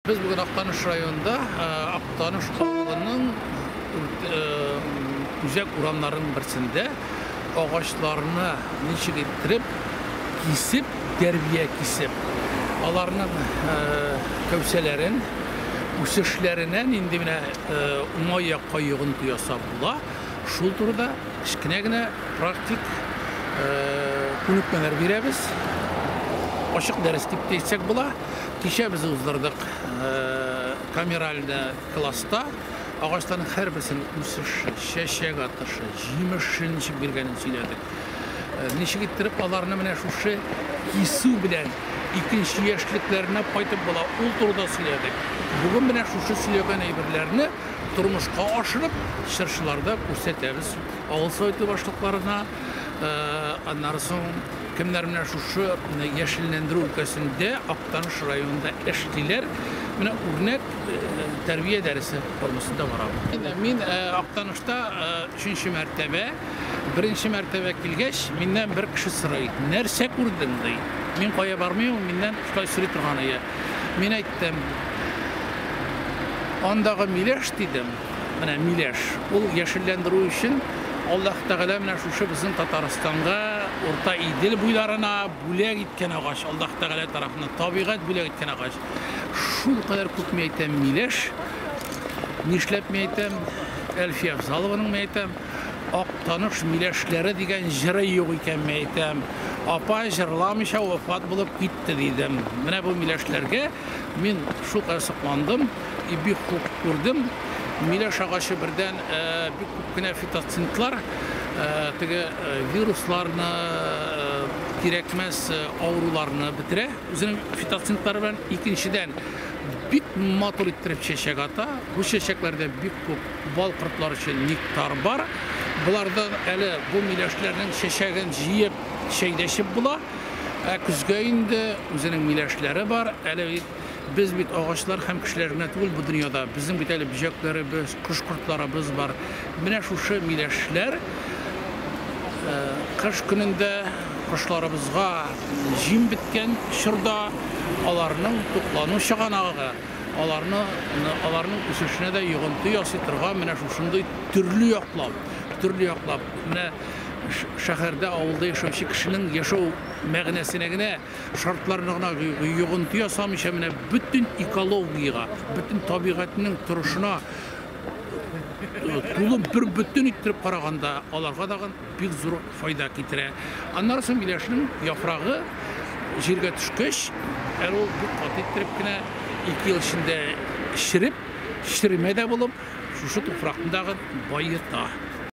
Biz bugün Aktanış rayonunda Aktanış Kavulu'nun güzel uranların birisinde ağaçlarını nişik ettirip, kesip, derbiye kesip, onların kövselerin, üsüşlerinden indimine umaya koyuğun duyasa bula. Şul turda kichkine praktik ko'nikmalar beramiz. Ochiq ders deb deysak bula. Kecha biz o'zdirdik kameralda klassda ağaçların her birisinin üsüşü, şeşek atışı, jimishini berganini söyledik. Nişik ettirip onlarni mana shu kesu bilan ikinci yaşlıklarına paytib bola ul turda söyledik. Bugün mana shu söylegan ayberlarni turmuşqa oshirib, shirshlarda ko'rsatamiz. Avul soyti boshliqlarına, ondan so'ng kimler mana shu yeşillendirish ülkesinde Aktanış rayonunda eşliler mana örnek terbiye dersi formasında var. Men Aktanışda 3-nji martaba, 1-nji martaba kelgach, mendan bir kishi so'raydi. Narsa ko'rding deydi. Men qo'ya bormayman, mendan shulay so'ray turganiga. Men aytdim, ondağı milash dedim. Mana milash, ul yeşillendirish uchun Allah Teala mana shu bizim Tataristan'a Orta İdil boylarına bulak etken ağaç, Allah Teala tarafından tabiat bulak etken ağaç. Şu kadar ko'p meytem milash, nishlab meytem, Elfiye Afzalovaning meytem, Aktanış milashları degan jiri yo'q ekan meytem. Apa jirlamışa vafot bo'lib ketdi dedim. Mana bu milashlarga men shu qasiqlandim, bir hukuk ko'rdim. Milash ağacı birden bir ko'pgina fitotsintlar, viruslarni, kerakmas avrularni bitire. O'zining fitotsintları bilan ikkinchidan bir motor ettirib chechak ata. Bu chechaklarda bir ko'p bol qurtlar uchun nektar var. Bulardan hali bu milashlarning chechagini jiyib, shaylashib bular. Kuzga endi o'zining milashlari var. Hali biz bit ağaçlar hem kişilerine değil bu dünyada bizim biteli böceklerimiz, kuş kurtlarımız var. Buna şu milashlar kış gününde kuşlarımızga jim bitken şurada onlarning to'planib chiqanog'i, onlarning o'sishine de yig'inti yasatırga mana shunday turli yoqlab mana şehirde, avulda yaşayan kişinin yaşaw ma'nosine, şartlarına yig'inti yasamış mana bütün ekologiyaga, bütün tabiatning turishina to'lib bir bütün ettirib qaraganda ularga da bir zo'r foyda keltiradi. Andan so'ng milashning yaprog'i yerga tushgach, u bir qat ettiribgina 2 yil ichida shirib, shirmada bo'lib, shu to'fraqdagi boyitdi.